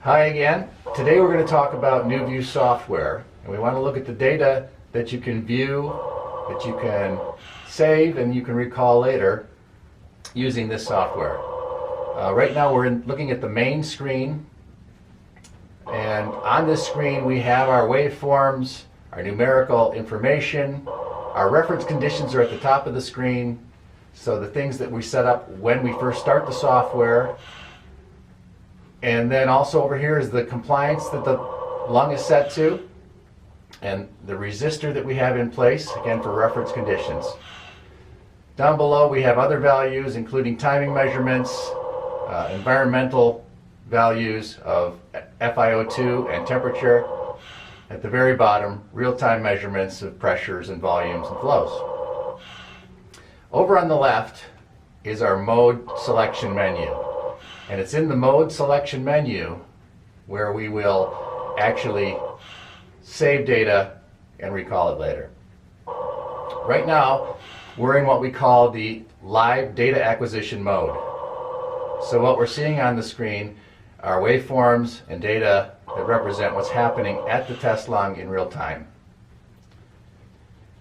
Hi again. Today we're going to talk about PneuView software, and we want to look at the data that you can view, that you can save, and you can recall later using this software. Right now we're looking at the main screen, and on this screen we have our waveforms, our numerical information, our reference conditions are at the top of the screen, so the things that we set up when we first start the software. And then also over here is the compliance that the lung is set to, and the resistor that we have in place, again for reference conditions. Down below we have other values including timing measurements, environmental values of FiO2 and temperature. At the very bottom, real-time measurements of pressures and volumes and flows. Over on the left is our mode selection menu. And it's in the mode selection menu where we will actually save data and recall it later. Right now, we're in what we call the live data acquisition mode. So what we're seeing on the screen are waveforms and data that represent what's happening at the test lung in real time.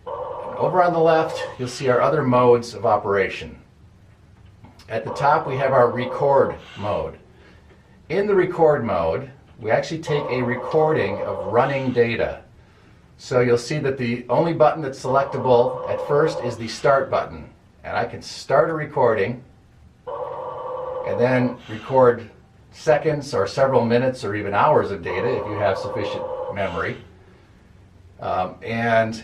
And over on the left, you'll see our other modes of operation. At the top we have our record mode. In the record mode, we actually take a recording of running data. So you'll see that the only button that's selectable at first is the start button. And I can start a recording and then record seconds or several minutes or even hours of data if you have sufficient memory. And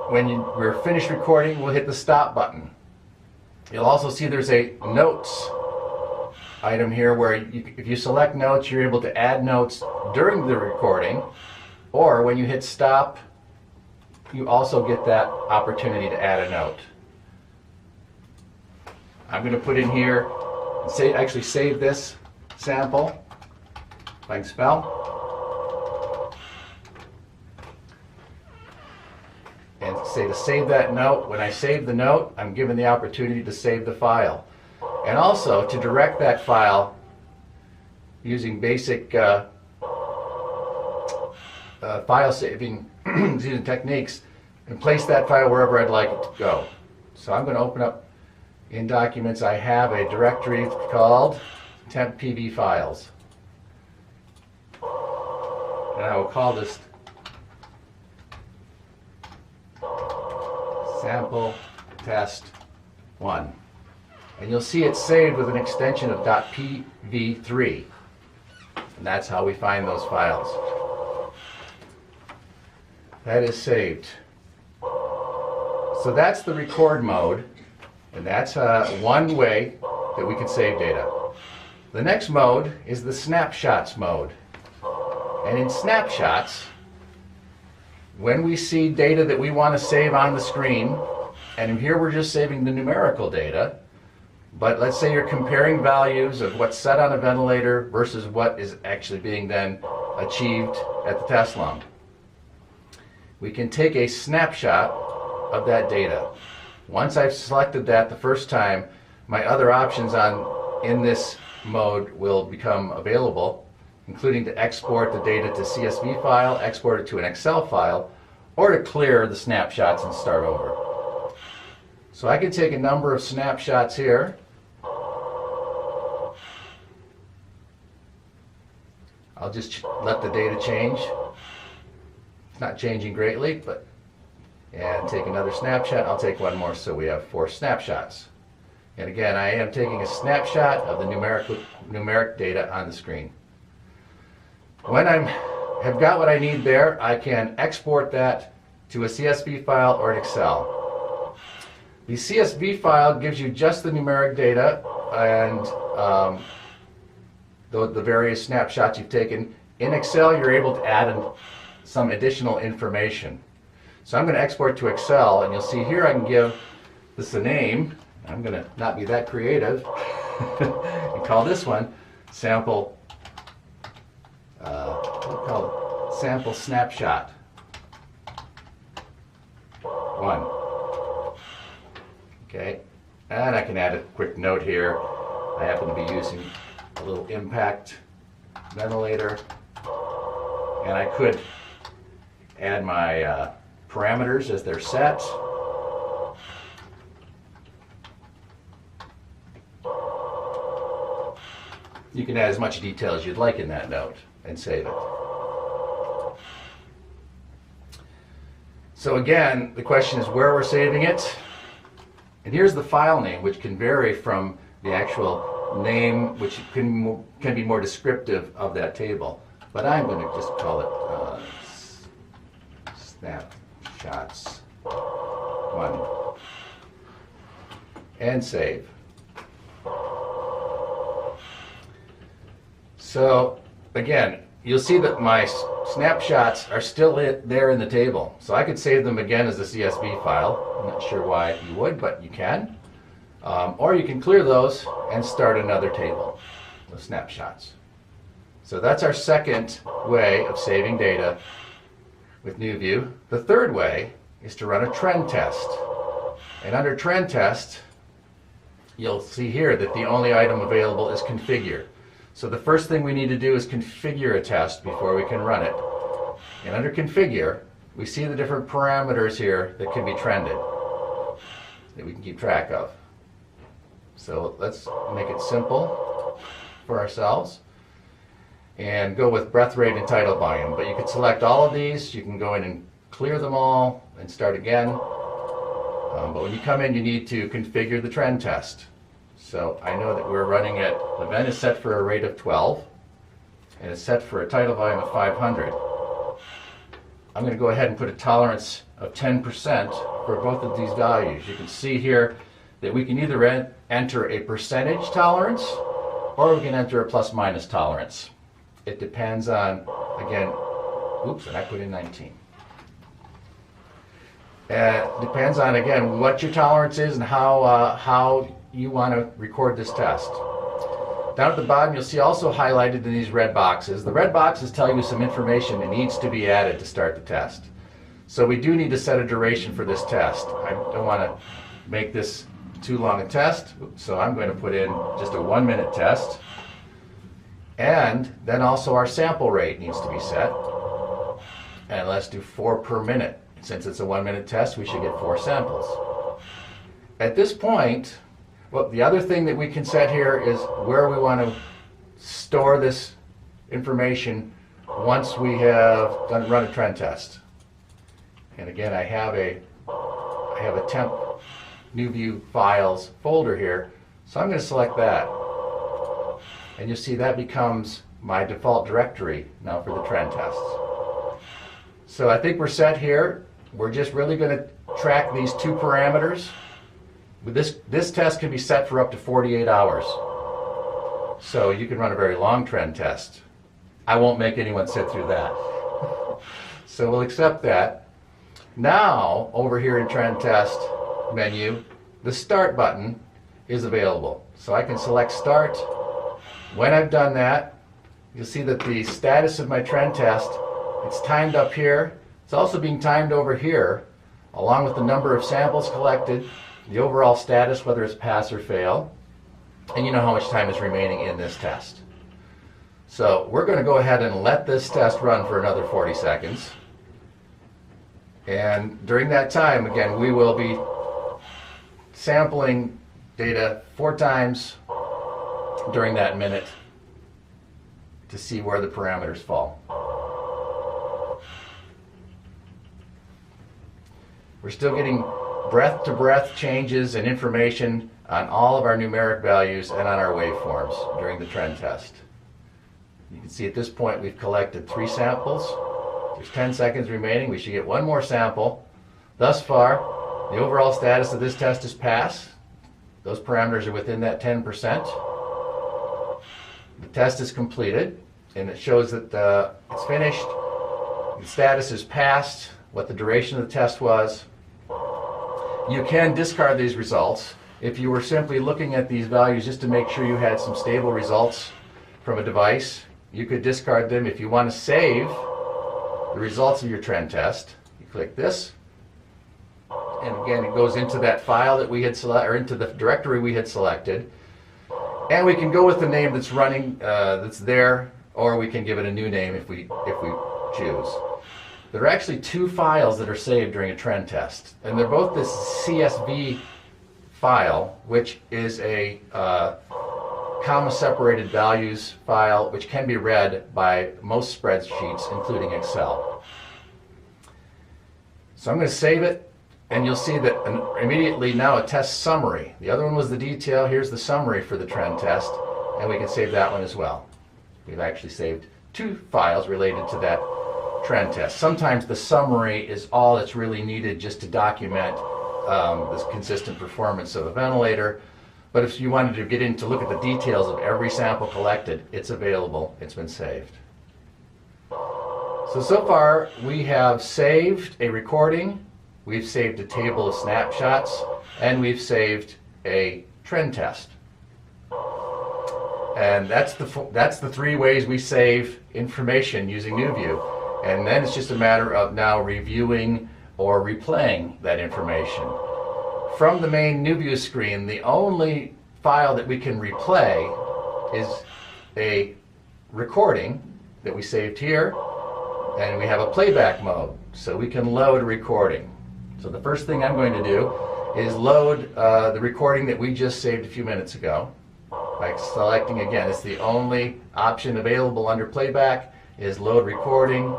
when we're finished recording, we'll hit the stop button. You'll also see there's a notes item here where if you select notes, you're able to add notes during the recording, or when you hit stop, you also get that opportunity to add a note. I'm going to put in here, actually save this sample, if I can spell. And say to save that note. When I save the note, I'm given the opportunity to save the file. And also to direct that file using basic file saving techniques and place that file wherever I'd like it to go. So I'm going to open up in Documents. I have a directory called temp PV files. And I will call this sample test 1. And you'll see it's saved with an extension of .pv3. And that's how we find those files. That is saved. So that's the record mode, and that's one way that we can save data. The next mode is the snapshots mode. And in snapshots, when we see data that we want to save on the screen, and here we're just saving the numerical data, but let's say you're comparing values of what's set on a ventilator versus what is actually being then achieved at the test lung. We can take a snapshot of that data. Once I've selected that the first time, my other options in this mode will become available, including to export the data to CSV file, export it to an Excel file, or to clear the snapshots and start over. So I can take a number of snapshots here. I'll just let the data change. It's not changing greatly, and take another snapshot. I'll take one more, so we have 4 snapshots. And again, I am taking a snapshot of the numeric data on the screen. When I have got what I need there, I can export that to a CSV file or an Excel. The CSV file gives you just the numeric data and the various snapshots you've taken. In Excel, you're able to add in some additional information. So I'm going to export to Excel, and you'll see here I can give this a name. I'm going to not be that creative and call this one sample. We'll call it sample snapshot 1. Okay, and I can add a quick note here. I happen to be using a little impact ventilator, and I could add my parameters as they're set. You can add as much detail as you'd like in that note and save it. So again, the question is where we're saving it. And here's the file name, which can vary from the actual name, which can be more descriptive of that table. But I'm going to just call it Snapshots 1 and save. So again, you'll see that my snapshots are still there in the table. So I could save them again as a CSV file. I'm not sure why you would, but you can. Or you can clear those and start another table of snapshots. So that's our second way of saving data with NeuView. The third way is to run a trend test. And under trend test, you'll see here that the only item available is configure. So the first thing we need to do is configure a test before we can run it. And under configure, we see the different parameters here that can be trended, that we can keep track of. So let's make it simple for ourselves and go with breath rate and tidal volume. But you can select all of these, you can go in and clear them all and start again. But when you come in, you need to configure the trend test. So I know that we're running it, the vent is set for a rate of 12, and it's set for a tidal volume of 500. I'm going to go ahead and put a tolerance of 10% for both of these values. You can see here that we can either enter a percentage tolerance, or we can enter a plus minus tolerance. It depends on, again, oops, and I put in 19. Depends on, again, what your tolerance is and how you want to record this test. Down at the bottom, you'll see also highlighted in these red boxes. The red boxes tell you some information that needs to be added to start the test. So we do need to set a duration for this test. I don't want to make this too long a test, so I'm going to put in just a 1-minute test. And then also our sample rate needs to be set. And let's do 4 per minute. Since it's a 1-minute test, we should get 4 samples. At this point, well, the other thing that we can set here is where we want to store this information once we have run a trend test. And again, I have a temp NeuView files folder here, so I'm going to select that. And you'll see that becomes my default directory now for the trend tests. So I think we're set here. We're just really going to track these 2 parameters. This test can be set for up to 48 hours. So you can run a very long trend test. I won't make anyone sit through that. So we'll accept that. Now, over here in trend test menu, the start button is available. So I can select start. When I've done that, you'll see that the status of my trend test, it's timed up here. It's also being timed over here, along with the number of samples collected, the overall status, whether it's pass or fail, and you know how much time is remaining in this test. So we're going to go ahead and let this test run for another 40 seconds. And during that time, again, we will be sampling data 4 times during that minute to see where the parameters fall. We're still getting breath-to-breath changes and information on all of our numeric values and on our waveforms during the trend test. You can see at this point we've collected 3 samples. There's 10 seconds remaining. We should get 1 more sample. Thus far, the overall status of this test is pass. Those parameters are within that 10%. The test is completed, and it shows that it's finished. The status is passed, what the duration of the test was. You can discard these results if you were simply looking at these values just to make sure you had some stable results from a device. You could discard them. If you want to save the results of your trend test, you click this, and again it goes into that file that we had selected, or into the directory we had selected, and we can go with the name that's running, that's there or we can give it a new name if we choose. There are actually two files that are saved during a trend test, and they're both this CSV file, which is a comma-separated values file, which can be read by most spreadsheets, including Excel. So I'm going to save it, and you'll see that immediately now a test summary. The other one was the detail. Here's the summary for the trend test, and we can save that one as well. We've actually saved two files related to that trend test. Sometimes the summary is all that's really needed just to document this consistent performance of a ventilator. But if you wanted to get in to look at the details of every sample collected, it's available. It's been saved. So far we have saved a recording, we've saved a table of snapshots, and we've saved a trend test. And that's the three ways we save information using PneuView. And then it's just a matter of now reviewing or replaying that information. From the main PneuView screen, the only file that we can replay is a recording that we saved here, and we have a playback mode, so we can load a recording. So the first thing I'm going to do is load the recording that we just saved a few minutes ago. By selecting, again, it's the only option available under playback is load recording,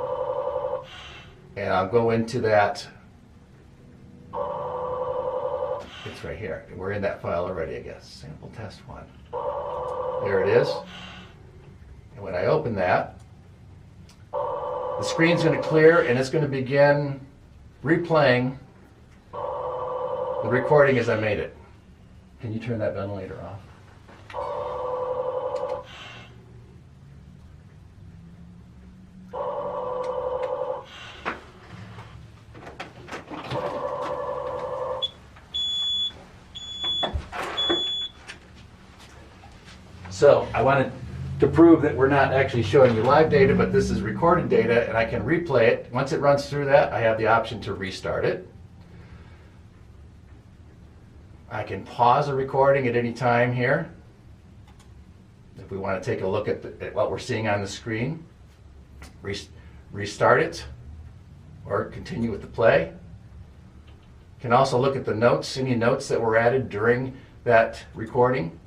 and I'll go into that. It's right here. We're in that file already, I guess. Sample test 1. There it is. And when I open that, the screen's going to clear and it's going to begin replaying the recording as I made it. Can you turn that ventilator off? So I wanted to prove that we're not actually showing you live data, but this is recorded data, and I can replay it. Once it runs through that, I have the option to restart it. I can pause a recording at any time here if we want to take a look at what we're seeing on the screen. Restart it or continue with the play. Can also look at the notes, any notes that were added during that recording.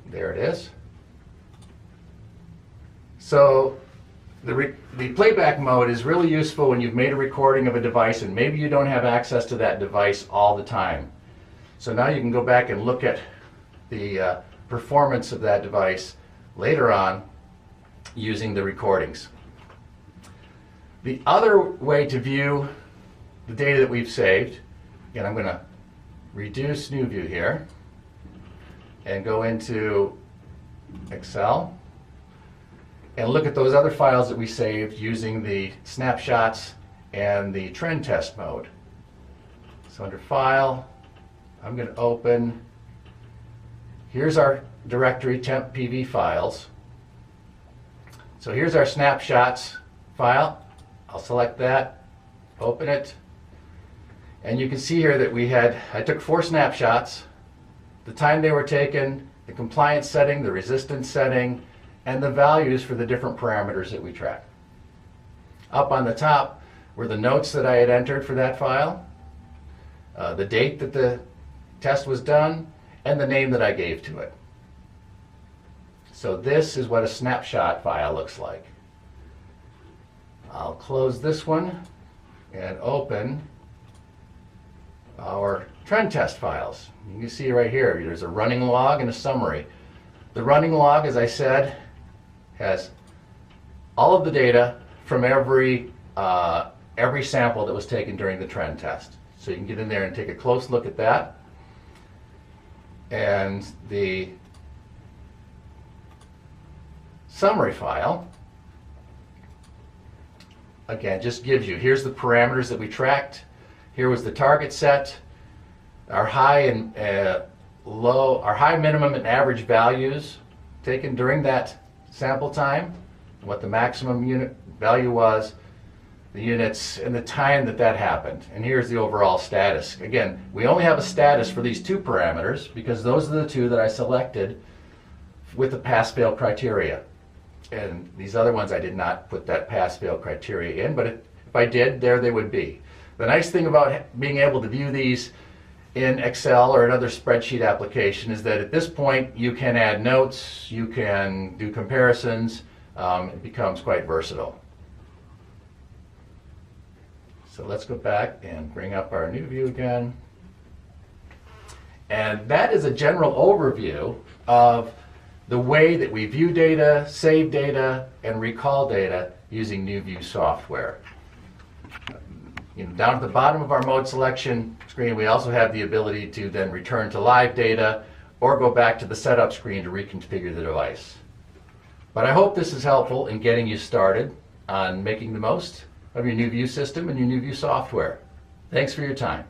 There it is. So the playback mode is really useful when you've made a recording of a device and maybe you don't have access to that device all the time. So now you can go back and look at the performance of that device later on using the recordings. The other way to view the data that we've saved, again, I'm going to reduce PneuView here and go into Excel and look at those other files that we saved using the snapshots and the trend test mode. So under File, I'm going to open, here's our directory temp PV files. So here's our snapshots file. I'll select that, open it, and you can see here that I took 4 snapshots, the time they were taken, the compliance setting, the resistance setting, and the values for the different parameters that we track. Up on the top were the notes that I had entered for that file, the date that the test was done, and the name that I gave to it. So this is what a snapshot file looks like. I'll close this one and open our trend test files. You can see right here, there's a running log and a summary. The running log, as I said, has all of the data from every sample that was taken during the trend test. So you can get in there and take a close look at that. And the summary file, again, just gives you, here's the parameters that we tracked. Here was the target set, our high and low, our high, minimum, and average values taken during that sample time, what the maximum unit value was, the units, and the time that happened. And here's the overall status. Again, we only have a status for these 2 parameters because those are the 2 that I selected with the pass-fail criteria. And these other ones I did not put that pass-fail criteria in, but if I did, there they would be. The nice thing about being able to view these in Excel or another spreadsheet application is that at this point you can add notes, you can do comparisons, it becomes quite versatile. So let's go back and bring up our PneuView again. And that is a general overview of the way that we view data, save data, and recall data using PneuView software. Down at the bottom of our mode selection screen, we also have the ability to then return to live data or go back to the setup screen to reconfigure the device. But I hope this is helpful in getting you started on making the most of your PneuView system and your PneuView software. Thanks for your time.